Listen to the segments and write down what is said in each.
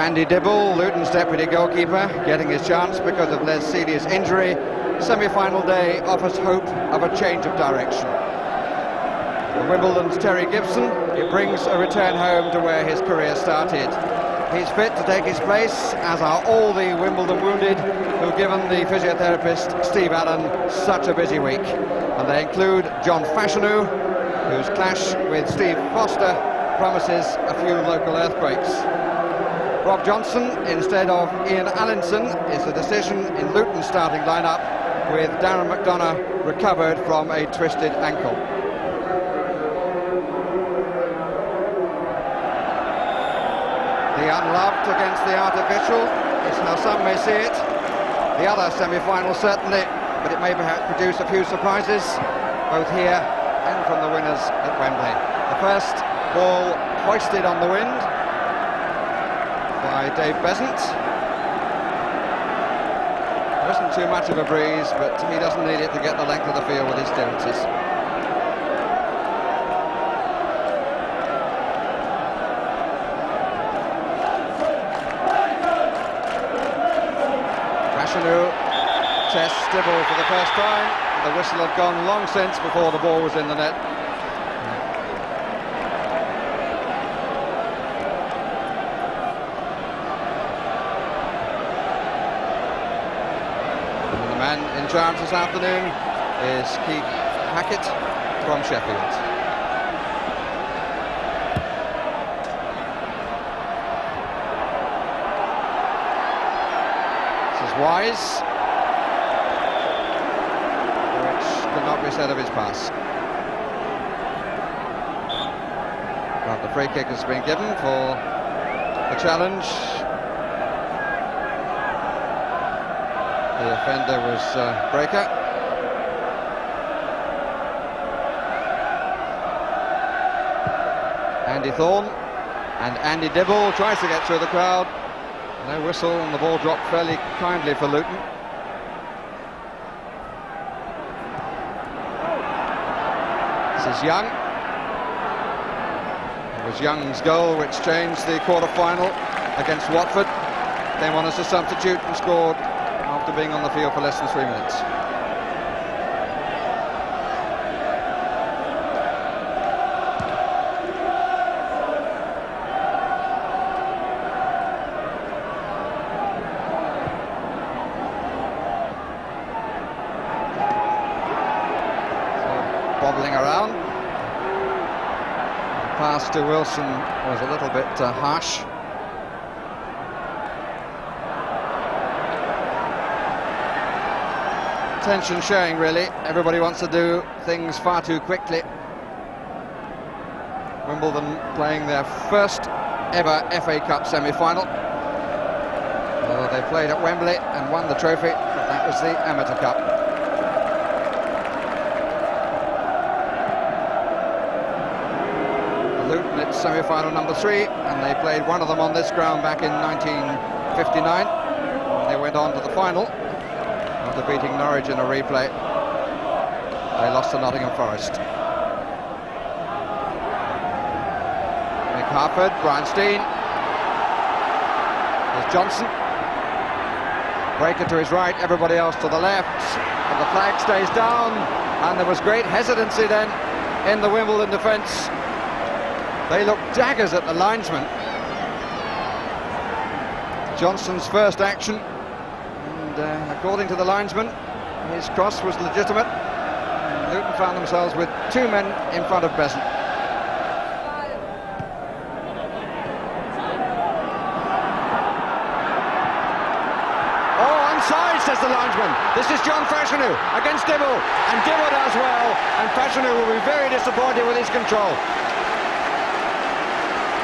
Andy Dibble, Luton's deputy goalkeeper, getting his chance because of Les Sealy's injury. Semi-final day offers hope of a change of direction. For Wimbledon's Terry Gibson, it brings a return home to where his career started. He's fit to take his place, as are all the Wimbledon wounded who've given the physiotherapist Steve Allen such a busy week. And they include John Fashanu, whose clash with Steve Foster promises a few local earthquakes. Rob Johnson instead of Ian Allinson is the decision in Luton's starting lineup, with Darren McDonough recovered from a twisted ankle. The unloved against the artificial is how some may see it. The other semi-final certainly, but it may perhaps produce a few surprises, both here and from the winners at Wembley. The first ball hoisted on the wind by Dave Besant. There isn't too much of a breeze, but he doesn't need it to get the length of the field with his clearances. Fashanu tests Dibble for the first time. The whistle had gone long since before the ball was in the net. And the man in charge this afternoon is Keith Hackett from Sheffield. Wise, which could not be said of his pass. But the free kick has been given for the challenge. The offender was Breaker. Andy Thorne, and Andy Dibble tries to get through the crowd. No whistle, and the ball dropped fairly kindly for Luton. This is Young. It was Young's goal which changed the quarter-final against Watford. Came on as a substitute and scored after being on the field for less than 3 minutes. Bobbling around. The pass to Wilson was a little bit harsh. Tension showing, really. Everybody wants to do things far too quickly. Wimbledon playing their first ever FA Cup semi-final. Well, they played at Wembley and won the trophy, but that was the Amateur Cup. Luton, it's semi-final number 3, and they played one of them on this ground back in 1959. They went on to the final after beating Norwich in a replay. They lost to Nottingham Forest. Nick Harford, Brian Steen. There's Johnson. Breaker to his right, everybody else to the left. And the flag stays down, and there was great hesitancy then in the Wimbledon defence. They looked daggers at the linesman. Johnson's first action, and according to the linesman, his cross was legitimate. Luton found themselves with 2 men in front of Besant. Oh, onside, says the linesman. This is John Fashanu against Dibble, and Dibble does well, and Fashanu will be very disappointed with his control.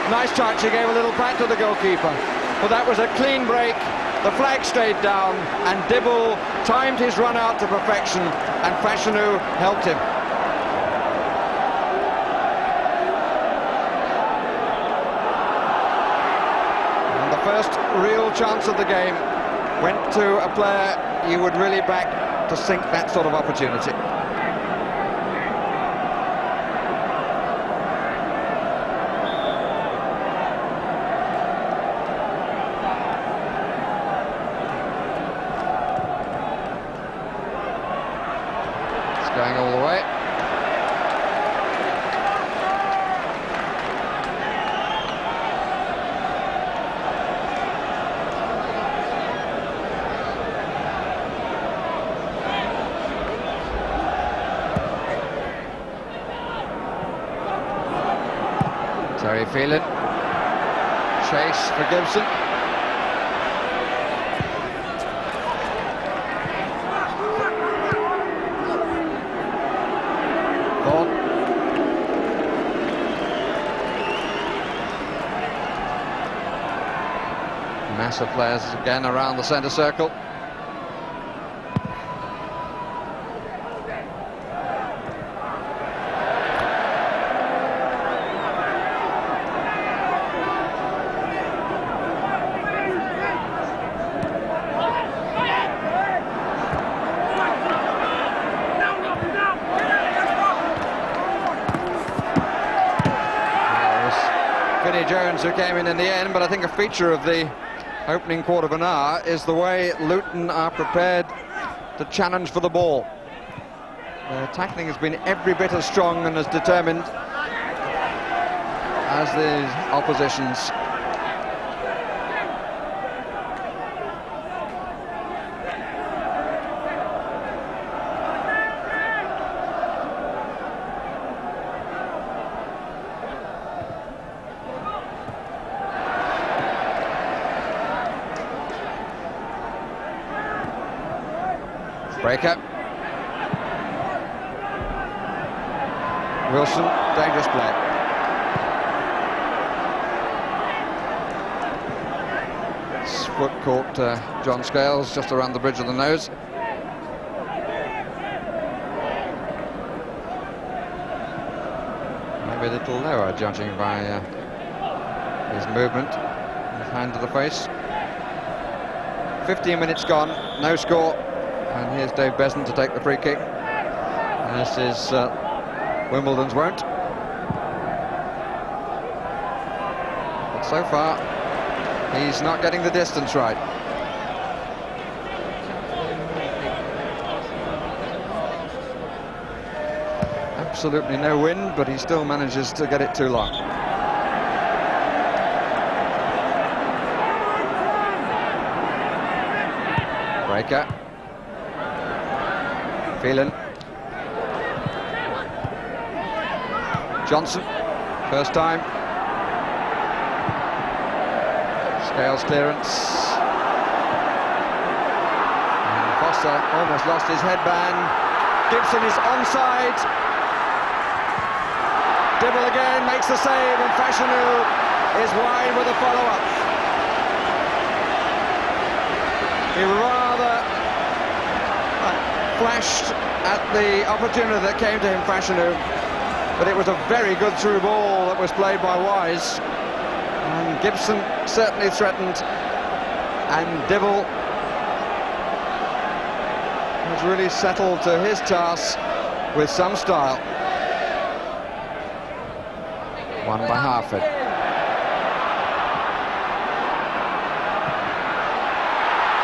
Nice touch, he gave a little pat to the goalkeeper, but that was a clean break. The flag stayed down, and Dibble timed his run out to perfection, and Fashanu helped him. And the first real chance of the game went to a player you would really back to sink that sort of opportunity. Terry Phelan. Chase for Gibson. Vaughan. Mass of players again around the centre circle. Jones who came in the end, but I think a feature of the opening quarter of an hour is the way Luton are prepared to challenge for the ball. Their tackling has been every bit as strong and as determined as the opposition's. Breaker. Wilson, dangerous play. His foot caught John Scales just around the bridge of the nose. Maybe a little lower, judging by his movement, his hand to the face. 15 minutes gone, no score. And here's Dave Besant to take the free kick. This is Wimbledon's won't. But so far, he's not getting the distance right. Absolutely no wind, but he still manages to get it too long. Breaker. Phelan. Johnson, first time. Scales clearance. And Foster almost lost his headband. Gibson is onside. Dibble again makes the save, and Fashanu is wide with a follow-up. He rather flashed at the opportunity that came to him, Fashanu, but it was a very good through ball that was played by Wise, and Gibson certainly threatened, and Dibble has really settled to his task with some style. Won by Harford.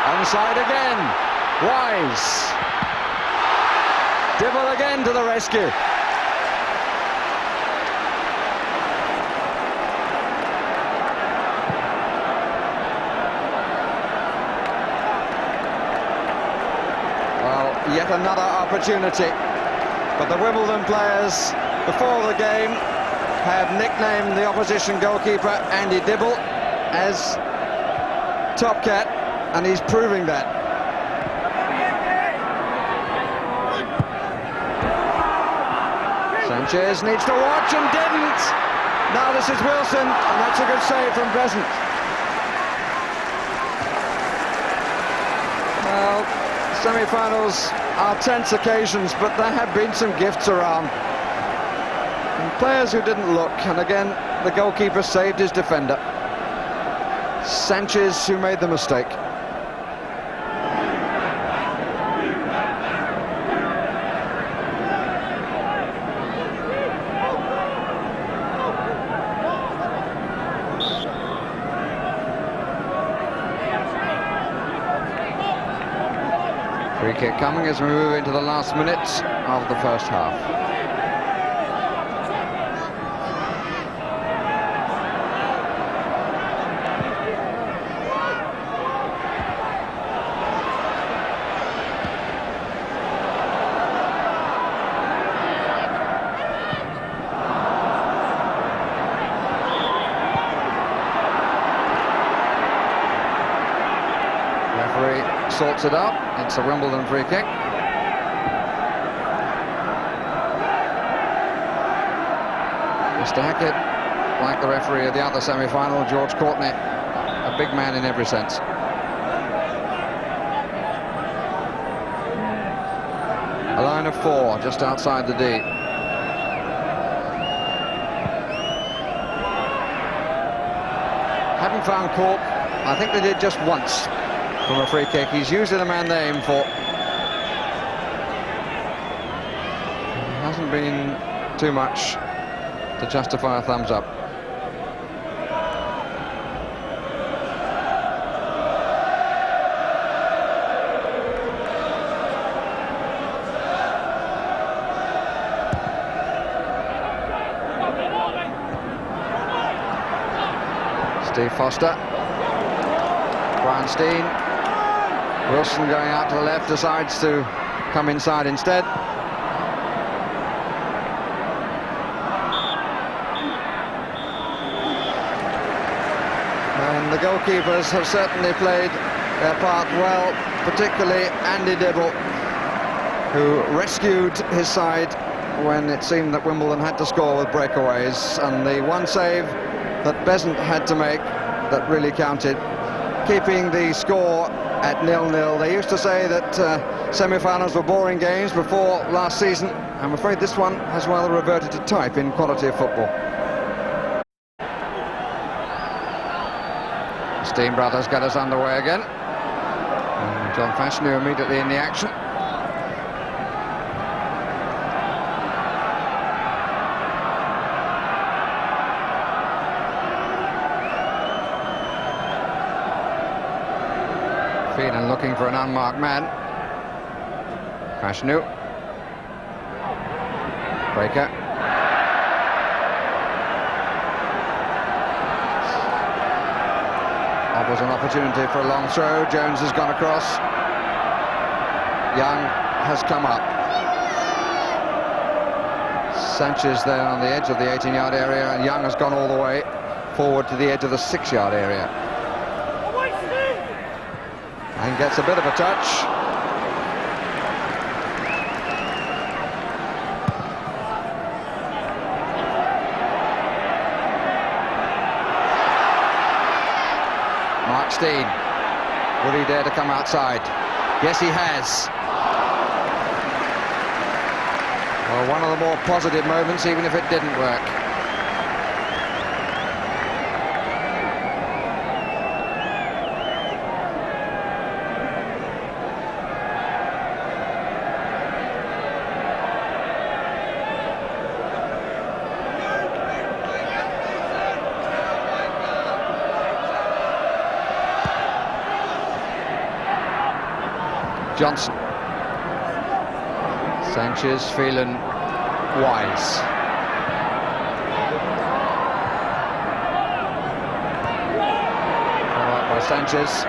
Onside again, Wise. Dibble again to the rescue. Well, yet another opportunity. But the Wimbledon players, before the game, have nicknamed the opposition goalkeeper, Andy Dibble, as Top Cat, and he's proving that. Sanchez needs to watch and didn't. Now this is Wilson, and that's a good save from Besant. Well, semi-finals are tense occasions, but there have been some gifts around. And players who didn't look, and again, the goalkeeper saved his defender. Sanchez who made the mistake. Free kick coming as we move into the last minutes of the first half. sorts it out. It's a Wimbledon free kick. Mr. Hackett, like the referee of the other semi-final, George Courtney, a big man in every sense. A line of 4 just outside the D. Haven't found Cork. I think they did just once from a free kick. He's usually the man they aim for. Hasn't been too much to justify a thumbs up. Steve Foster, Brian Steen, Wilson going out to the left, decides to come inside instead. And the goalkeepers have certainly played their part well, particularly Andy Dibble, who rescued his side when it seemed that Wimbledon had to score with breakaways, and the one save that Besant had to make that really counted, keeping the score at 0-0. They used to say that semi-finals were boring games before last season. I'm afraid this one has rather reverted to type in quality of football. Steen brothers get us underway again. And John Fashanu immediately in the action. Phelan looking for an unmarked man. Fashanu. Breaker. Offers an opportunity for a long throw. Jones has gone across. Young has come up. Sanchez there on the edge of the 18-yard area, and Young has gone all the way forward to the edge of the 6-yard area. And gets a bit of a touch. Mark Steen, will he dare to come outside? Yes, he has. Well, one of the more positive moments, even if it didn't work. Johnson, Sanchez, Phelan, Wise. All right by Sanchez.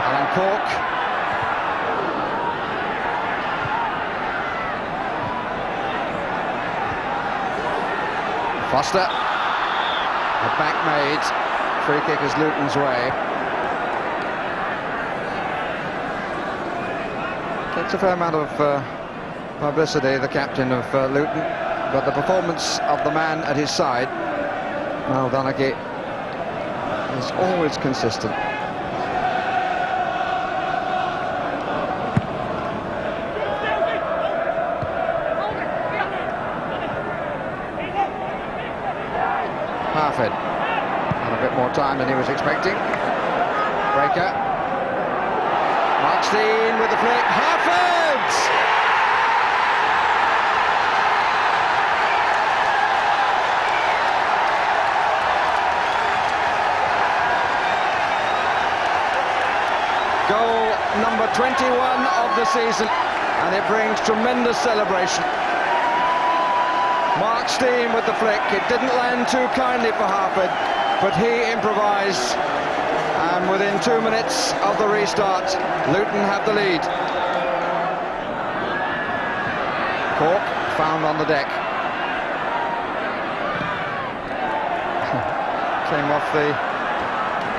Alan Cork. Foster. A back made. Free kick is Luton's way. Gets a fair amount of publicity, the captain of Luton, but the performance of the man at his side, Niall Donaghy, is always consistent. Harford had a bit more time than he was expecting. Breaker. Mark Steen with the flick. Harford! Goal number 21 of the season, and it brings tremendous celebration. Mark Steen with the flick. It didn't land too kindly for Harford, but he improvised. And within 2 minutes of the restart, Luton have the lead. Cork found on the deck. Came off the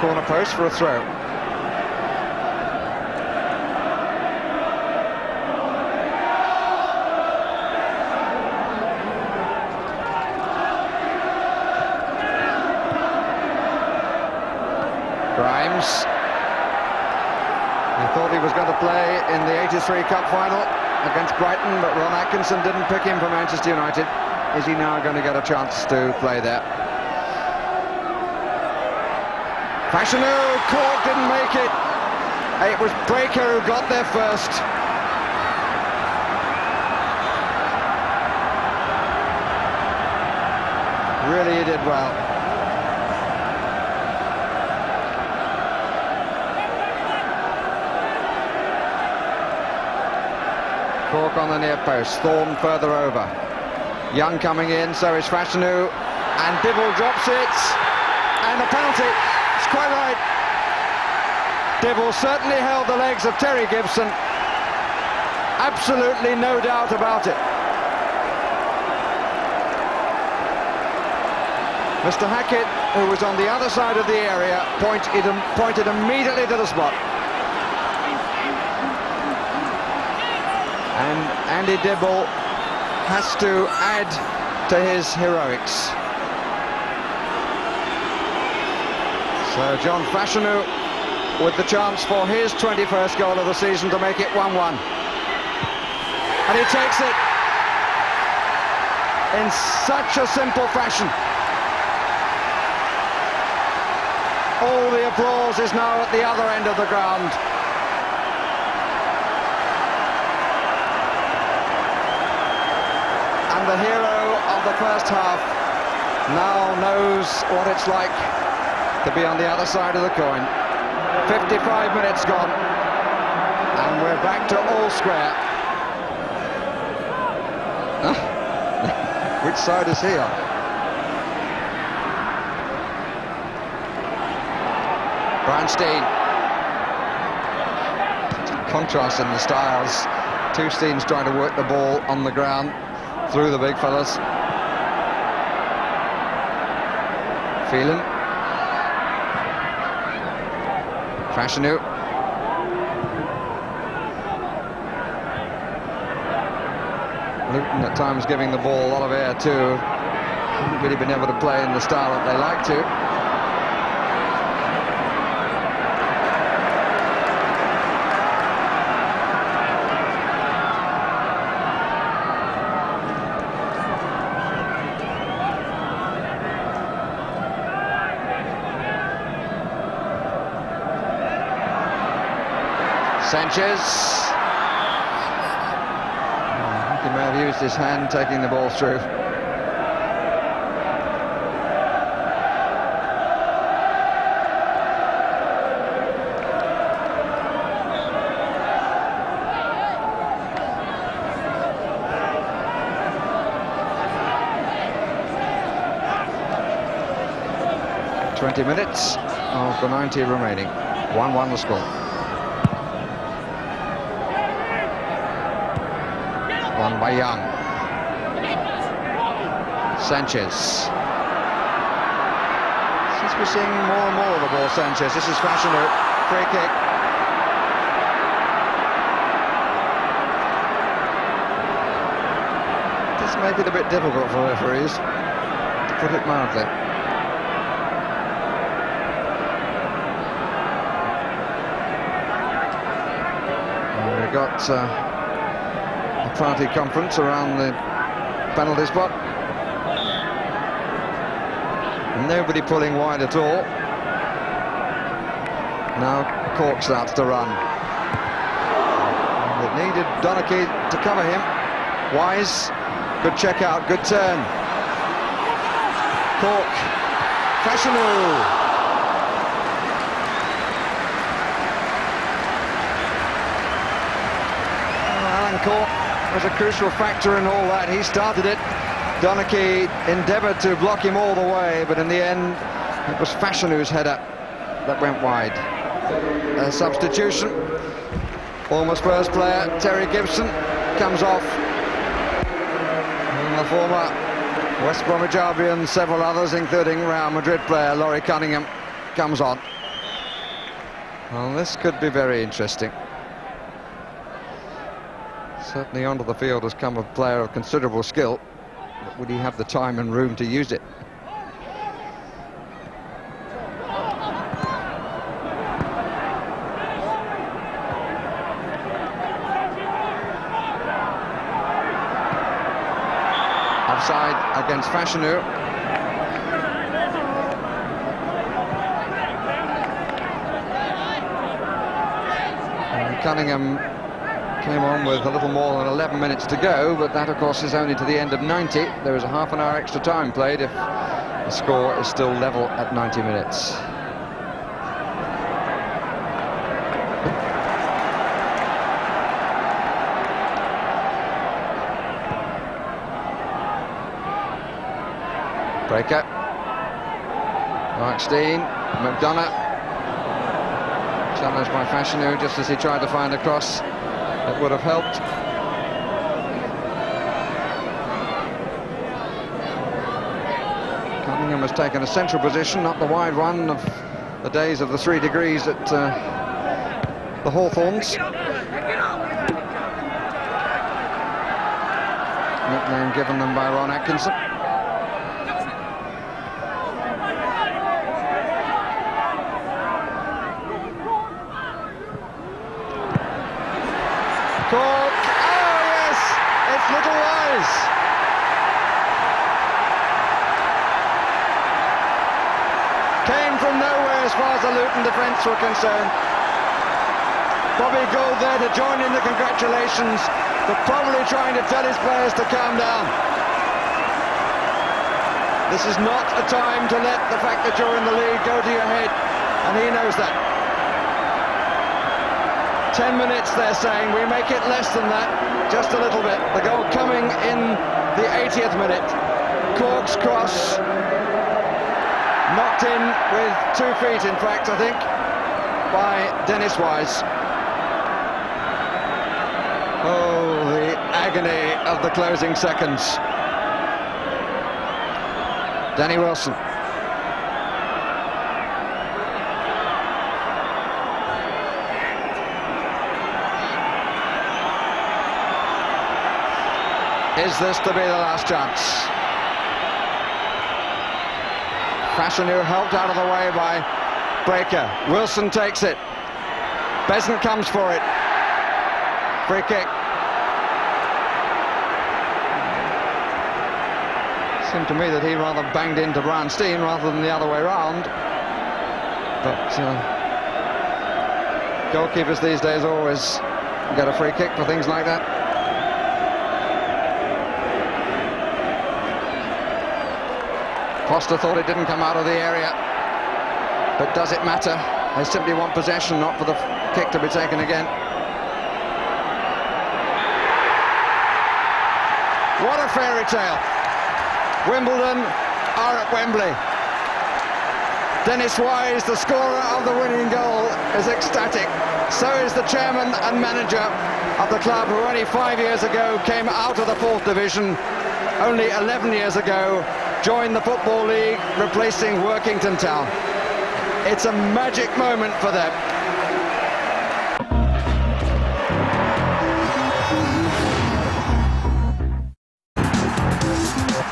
corner post for a throw. Grimes. He thought he was going to play in the '83 Cup final against Brighton, but Ron Atkinson didn't pick him for Manchester United. Is he now going to get a chance to play there? Fashanu, Cork didn't make it. It was Breaker who got there first. Really, he did well. Cork on the near post, Thorne further over. Young coming in, so is Fashanu, and Dibble drops it, and a penalty. It's quite right. Dibble certainly held the legs of Terry Gibson. Absolutely no doubt about it. Mr. Hackett, who was on the other side of the area, pointed immediately to the spot. And Andy Dibble has to add to his heroics. So John Fashanu with the chance for his 21st goal of the season to make it 1-1. And he takes it in such a simple fashion. All the applause is now at the other end of the ground. And the hero of the first half now knows what it's like to be on the other side of the coin. 55 minutes gone, and we're back to all square. Which side is he on? Brownstein. Contrast in the styles. Two teams trying to work the ball on the ground through the big fellas. Phelan. Fashanu. Luton at times giving the ball a lot of air too. Haven't really been able to play in the style that they like to. Sanchez. I think he may have used his hand taking the ball through. "20 minutes of the 90 remaining. 1-1 the score. Won by Young. Sanchez. Since we're seeing more and more of the ball, Sanchez. This is Fashanu. Free kick. This make it a bit difficult for referees, to put it mildly. And we've got party conference around the penalty spot. Nobody pulling wide at all. Now Cork starts to run. It needed Donachie to cover him. Wise, good check out, good turn. Cork, Fashanu. Alan Cork was a crucial factor in all that. He started it. Donachie endeavoured to block him all the way, but in the end it was Fashanu's header that went wide. A substitution. Former Spurs player Terry Gibson comes off, and the former West Bromwich Albion, several others including Real Madrid player Laurie Cunningham, comes on. Well, this could be very interesting. Certainly onto the field has come a player of considerable skill, but would he have the time and room to use it? Offside against Fashanu. Cunningham came on with a little more than 11 minutes to go, but that of course is only to the end of 90. There is a half an hour extra time played if the score is still level at 90 minutes. Breaker, Mark Steen, McDonough, challenged by Fashanu just as he tried to find a cross that would have helped. Cunningham has taken a central position, not the wide one of the days of the 3 degrees at the Hawthorns. Nickname given them by Ron Atkinson. Cork, oh yes, it's Little Wise. Came from nowhere as far as the Luton defence were concerned. Bobby Gould there to join in the congratulations, but probably trying to tell his players to calm down. This is not a time to let the fact that you're in the lead go to your head, and he knows that. 10 minutes, they're saying. We make it less than that, just a little bit. The goal coming in the 80th minute. Cork's cross, knocked in with 2 feet, in fact, I think, by Dennis Wise. Oh, the agony of the closing seconds. Danny Wilson. Is this to be the last chance? Fashanu helped out of the way by Breaker. Wilson takes it. Besant comes for it. Free kick. Seemed to me that he rather banged into Brian Steen rather than the other way round. But goalkeepers these days always get a free kick for things like that. Foster thought it didn't come out of the area, but does it matter? They simply want possession, not for the kick to be taken again. What a fairy tale. Wimbledon are at Wembley. Dennis Wise, the scorer of the winning goal, is ecstatic. So is the chairman and manager of the club, who only 5 years ago came out of the 4th division, only 11 years ago joined the Football League, replacing Workington Town. It's a magic moment for them.